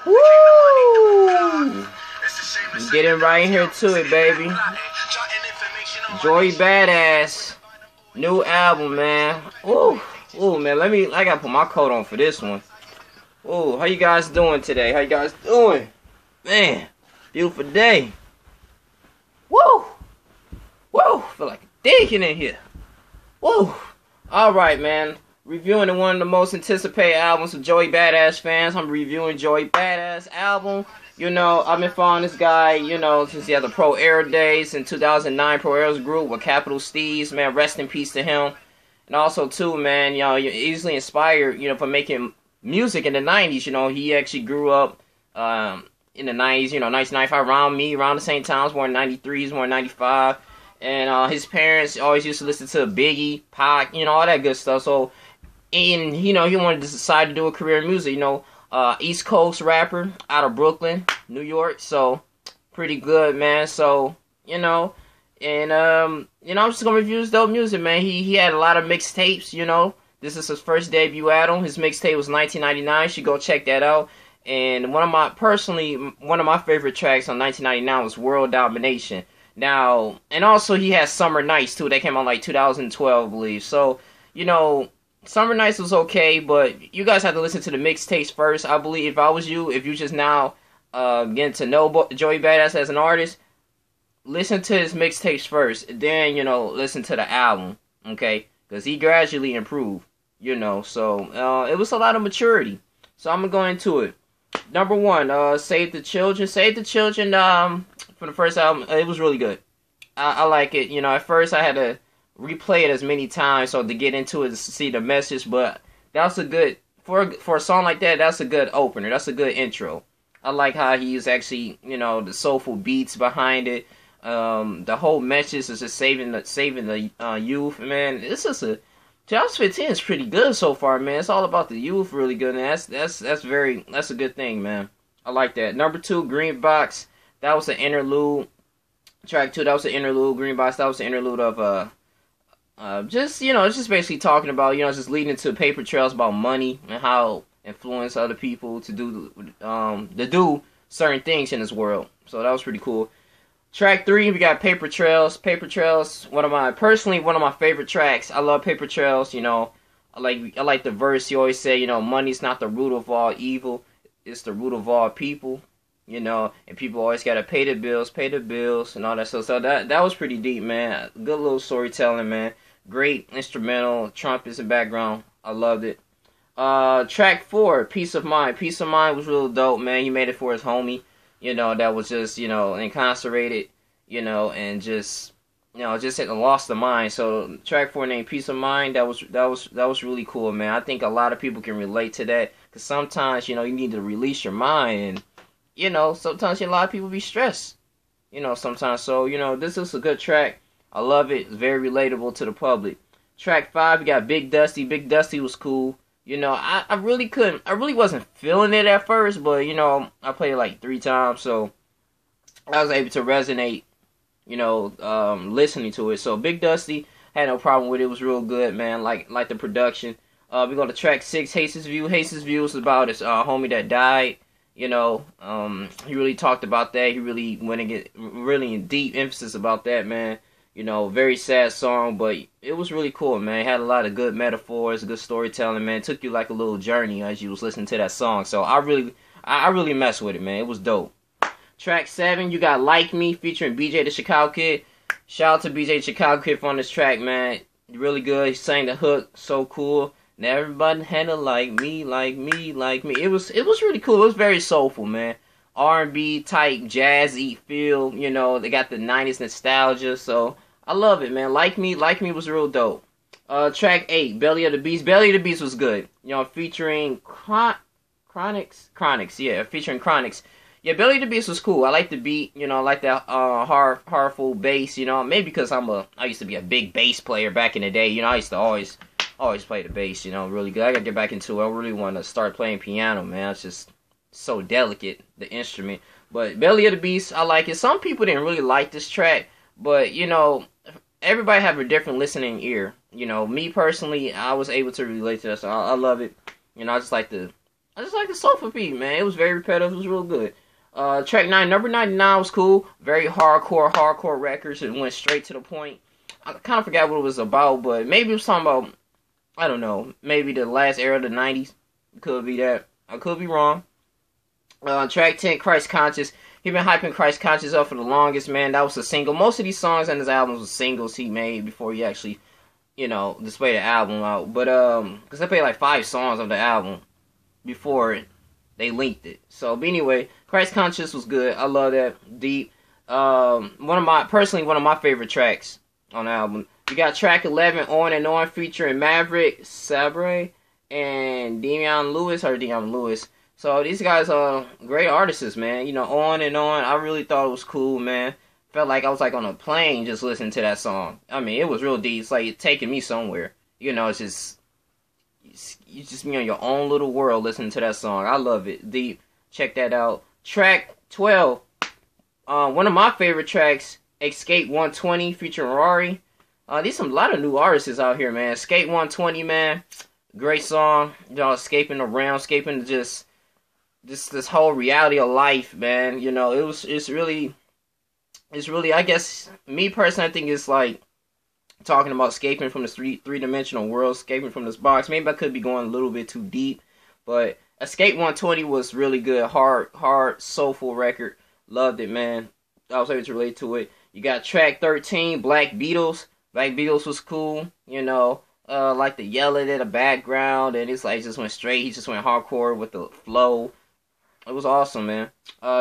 Woo! Getting right here to it, baby. Joey Badass. New album, man. Ooh. Ooh, man. I gotta put my coat on for this one. Ooh, how you guys doing today? How you guys doing? Man, beautiful day. Woo! Woo! Feel like digging in here. Woo! Alright, man. Reviewing one of the most anticipated albums of Joey Badass fans. I'm reviewing Joey Badass album. You know, I've been following this guy, you know, since he had the Pro Era days in 2009. Pro Era's group with Capital Steez, man. Rest in peace to him. And also, too, man, you know, you're easily inspired, you know, for making music in the 90s. You know, he actually grew up in the 90s, you know, 1995, around the same time. I was born in 93, he was born in 95. And his parents always used to listen to Biggie, Pac, you know, all that good stuff. So, and, you know, he wanted to decide to do a career in music, you know. East Coast rapper out of Brooklyn, New York. So, pretty good, man. So, you know, and, you know, I'm just gonna review his dope music, man. He had a lot of mixtapes, you know. This is his first debut album. His mixtape was 1999. You should go check that out. And one of my favorite tracks on 1999 was World Domination. Now, and also he has Summer Nights, too. That came out like 2012, I believe. So, you know, Summer Nights was okay, but you guys have to listen to the mixtapes first. I believe if I was you, if you just now getting to know Joey Badass as an artist, listen to his mixtapes first. Then, you know, listen to the album, okay? Because he gradually improved, you know. So, it was a lot of maturity. So, I'm going to go into it. Number one, Save the Children. Save the Children, for the first album, it was really good. I like it. You know, at first I had to replay it as many times so to get into it to see the message, but that's a good, for a song like that, that's a good opener. That's a good intro. I like how he's actually, you know, the soulful beats behind it. The whole message is just saving the youth, man. It's just 2015 is pretty good so far, man. It's all about the youth, really good, and that's a good thing, man. I like that. Number 2, Green Box. That was an interlude. Track 2, that was an interlude. Green Box, that was an interlude of just, you know, it's just basically talking about, you know, just leading to paper trails about money and how influence other people to do certain things in this world. So that was pretty cool. Track 3, we got Paper Trails. Paper Trails, one of my favorite tracks. I love Paper Trails, you know. I like the verse. You always say, you know, money's not the root of all evil. It's the root of all people, you know. And people always got to pay the bills, and all that stuff. So that was pretty deep, man. Good little storytelling, man. Great instrumental, trumpets in the background. I loved it. Track 4, Peace of Mind. Peace of Mind was real dope, man. He made it for his homie, you know, that was just, you know, incarcerated, you know, and just, you know, just had lost the mind. So track 4 named Peace of Mind, that was really cool, man. I think a lot of people can relate to that, because sometimes, you know, you need to release your mind, and, you know, sometimes a lot of people be stressed, you know, sometimes. So, you know, this is a good track. I love it. It's very relatable to the public. Track 5, we got Big Dusty. Big Dusty was cool. You know, I really wasn't feeling it at first, but, you know, I played it like 3 times, so I was able to resonate, you know, listening to it. So Big Dusty, had no problem with it. It was real good, man. Like the production. We go to track 6, Haste's View. Haste's View is about his homie that died. You know, he really talked about that. He really went and get really in deep emphasis about that, man. You know, very sad song, but it was really cool, man. It had a lot of good metaphors, good storytelling, man. It took you like a little journey as you was listening to that song. So I really messed with it, man. It was dope. Track 7, you got Like Me featuring BJ the Chicago Kid. Shout out to BJ the Chicago Kid on this track, man. Really good. He sang the hook, so cool. And everybody had to like me, like me, like me. It was really cool. It was very soulful, man. R&B type, jazzy feel, you know, they got the 90s nostalgia, so I love it, man. Like Me was real dope. Track 8, Belly of the Beast. Belly of the Beast was good, you know, featuring Chronix, yeah, featuring Chronix. Yeah, Belly of the Beast was cool. I like the beat, you know, I like that powerful bass, you know, maybe because I used to be a big bass player back in the day, you know, I used to always play the bass, you know, really good. I gotta get back into it. I really want to start playing piano, man. It's just so delicate, the instrument. But Belly of the Beast, I like it. Some people didn't really like this track, but, you know, everybody have a different listening ear. You know, me personally, I was able to relate to that, so I love it. You know, I I just like the soulful beat, man. It was very repetitive. It was real good. Track 9, number 99 was cool. Very hardcore records. It went straight to the point. I kind of forgot what it was about, but maybe it was talking about, I don't know, maybe the last era of the 90s. Could be that. I could be wrong. Track 10, Christ Conscious. He been hyping Christ Conscious up for the longest, man. That was a single. Most of these songs on his albums were singles he made before he actually, you know, displayed the album out. But, because they played like 5 songs of the album before they linked it. So, but anyway, Christ Conscious was good. I love that. Deep. One of my favorite tracks on the album. You got track 11, On and On, featuring Maverick, Sabre, and Deion Lewis. So these guys are great artists, man. You know, On and On. I really thought it was cool, man. Felt like I was like on a plane just listening to that song. I mean, it was real deep. It's like it's taking me somewhere. You know, it's just you just be on your own little world listening to that song. I love it. Deep. Check that out. Track 12. One of my favorite tracks, Escape 120 featuring Rari. There's a lot of new artists out here, man. Escape 120, man. Great song. You know, escaping the realm, escaping just this whole reality of life, man. You know, it's really, I guess, me personally, I think it's like talking about escaping from this three-dimensional world, escaping from this box. Maybe I could be going a little bit too deep, but Escape 120 was really good. Hard, soulful record. Loved it, man. I was able to relate to it. You got track 13, Black Beatles. Black Beatles was cool, you know. Like the yelling in the background, and it's like just went straight. He just went hardcore with the flow. It was awesome, man.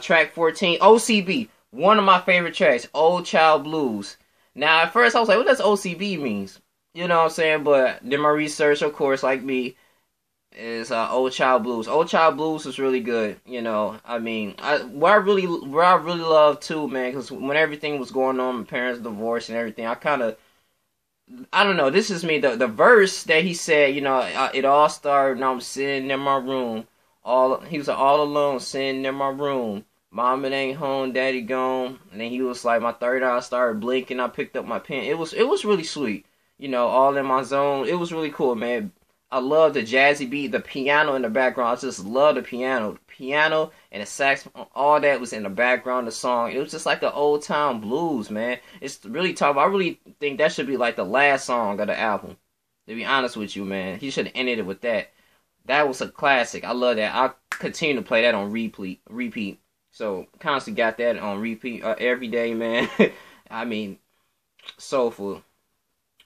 Track 14, OCB. One of my favorite tracks, Old Child Blues. Now, at first, I was like, what does OCB means? You know what I'm saying? But did my research, of course, like me, is Old Child Blues. Old Child Blues was really good. You know, I mean, what I really loved too, man, because when everything was going on, my parents' divorce and everything, I don't know, this is me, the verse that he said, you know, it all started when I'm sitting in my room. He was all alone, sitting in my room. Mama ain't home, daddy gone. And then he was like, my third eye started blinking. I picked up my pen. It was really sweet. You know, all in my zone. It was really cool, man. I love the jazzy beat, the piano in the background. I just love the piano. The piano and the saxophone, all that was in the background of the song. It was just like the old time blues, man. It's really tough. I really think that should be like the last song of the album. To be honest with you, man. He should have ended it with that. That was a classic. I love that. I continue to play that on repeat. So, constantly got that on repeat every day, man. I mean, soulful.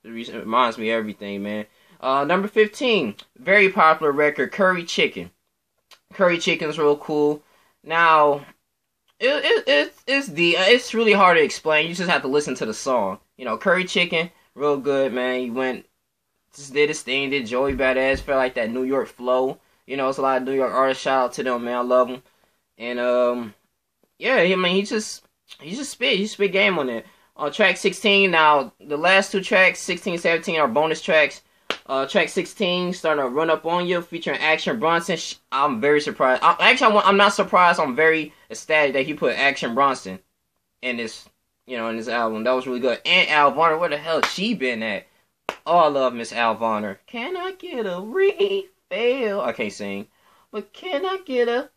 It reminds me of everything, man. Number 15, very popular record, Curry Chicken. Curry Chicken's real cool. Now, it's really hard to explain. You just have to listen to the song. You know, Curry Chicken, real good, man. He just did his thing, did Joey Badass, felt like that New York flow. You know, it's a lot of New York artists. Shout out to them, man. I love them. And, yeah, I mean, he just spit game on it. On track 16, now, the last two tracks, 16 and 17, are bonus tracks. Track 16, Starting to Run Up On You, featuring Action Bronson. I'm very surprised. I'm not surprised. I'm very ecstatic that he put Action Bronson in this, you know, in this album. That was really good. And Al Varner, where the hell she been at? Oh, I love Miss Al Varner. Can I get a refill? I can't sing, but can I get a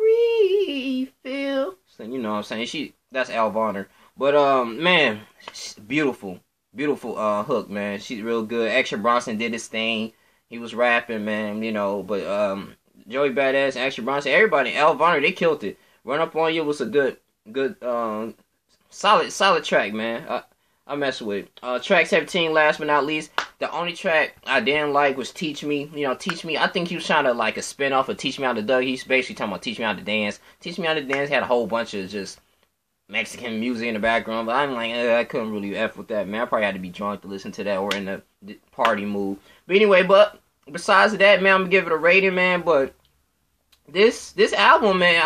refill? So, you know what I'm saying? That's Al Varner. But man, beautiful hook, man. She's real good. Action Bronson did his thing. He was rapping, man, you know. But Joey Badass, Action Bronson, everybody, Al Varner, they killed it. Run Up On You was a good solid track, man. I mess with it. Track 17, last but not least, the only track I didn't like was Teach Me. You know, Teach Me, I think he was trying to like a spin-off of Teach Me How to Dug. He's basically talking about Teach Me How to Dance. Teach Me How to Dance had a whole bunch of just Mexican music in the background, but I'm like, I couldn't really F with that, man. I probably had to be drunk to listen to that or in the party mood. But anyway, besides that, man, I'm gonna give it a rating, man. But this album, man,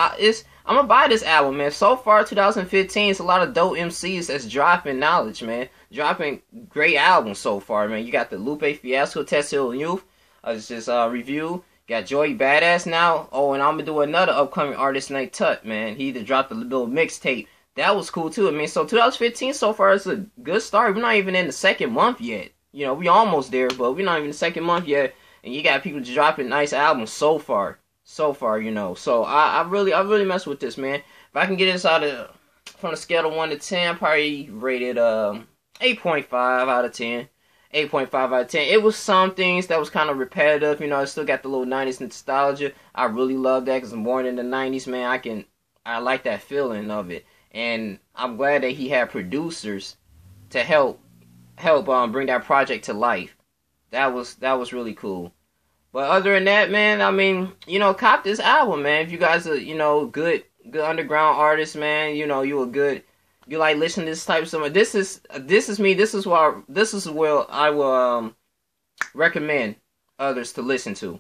I'm gonna buy this album, man. So far, 2015, it's a lot of dope MCs that's dropping knowledge, man. Dropping great albums so far, man. You got the Lupe Fiasco, Test Hill Youth. It's just review. Got Joey Badass now. Oh, and I'm gonna do another upcoming artist named Tut, man. He either dropped a little mixtape. That was cool too. I mean, so 2015 so far is a good start. We're not even in the second month yet. You know, we almost there, but we're not even in the second month yet. And you got people dropping nice albums so far. so far, you know. So I really mess with this, man. If I can get this out of from the scale of 1 to 10, probably rated 8.5 out of 10. 8.5 out of 10. It was some things that was kind of repetitive, you know. It still got the little 90s nostalgia. I really love that because I'm born in the 90s, man. I like that feeling of it, and I'm glad that he had producers to help bring that project to life. That was really cool. But other than that, man, I mean, you know, cop this album, man. If you guys are, you know, good underground artists, man, you know, you like listening to this type of stuff. This is me. This is where I will recommend others to listen to.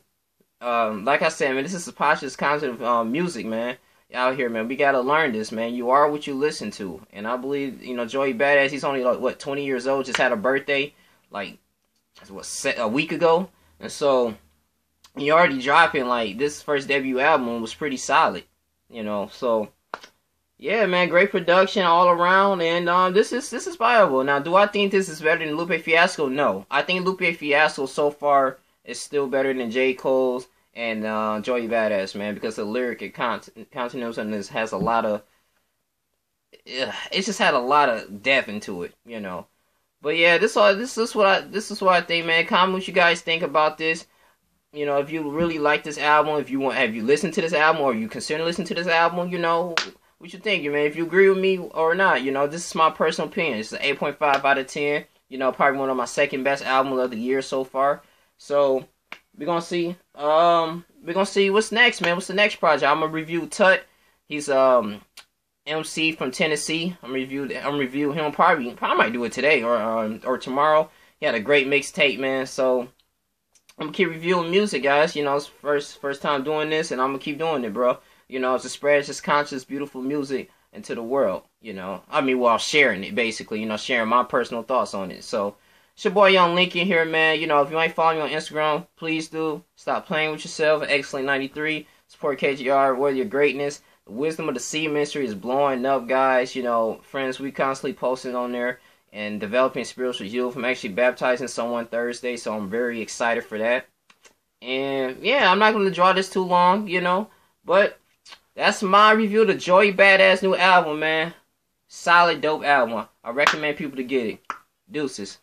Like I said, man, this is the positive content of music, man. Out here, man, we gotta learn this, man. You are what you listen to, and I believe, you know, Joey Badass. He's only like 20 years old. Just had a birthday, like a week ago, and so he already dropping like this first debut album was pretty solid, you know. So yeah, man, great production all around, and this is viable. Now, do I think this is better than Lupe Fiasco? No, I think Lupe Fiasco so far is still better than J. Cole's and Joey Badass, man, because the lyric and content on this has a lot of, it's just had a lot of depth into it, you know. But yeah, this is what I think, man. Comment what you guys think about this. You know, if you really like this album, have you listened to this album, or you consider listening to this album, you know, what you think, man? If you agree with me or not, you know, this is my personal opinion. It's an 8.5 out of 10. You know, probably one of my second best albums of the year so far. So we're gonna see. We're gonna see what's next, man. What's the next project? I'm gonna review Tut. He's MC from Tennessee. I'm review him. Probably might do it today or tomorrow. He had a great mixtape, man. So I'm gonna keep reviewing music, guys. You know, it's first time doing this, and I'm gonna keep doing it, bro. You know, to spread this conscious, beautiful music into the world. You know, I mean, while sharing it, basically. You know, sharing my personal thoughts on it. So it's your boy Young Lincoln here, man. You know, if you ain't following me on Instagram, please do. Stop playing with yourself. Excellent93. Support KGR. Worthy your greatness. The Wisdom of the Seed Ministry is blowing up, guys. You know, friends, we constantly posting on there and developing spiritual youth. I'm actually baptizing someone Thursday, so I'm very excited for that. And yeah, I'm not going to draw this too long, you know. But that's my review of the Joey Badass new album, man. Solid, dope album. I recommend people to get it. Deuces.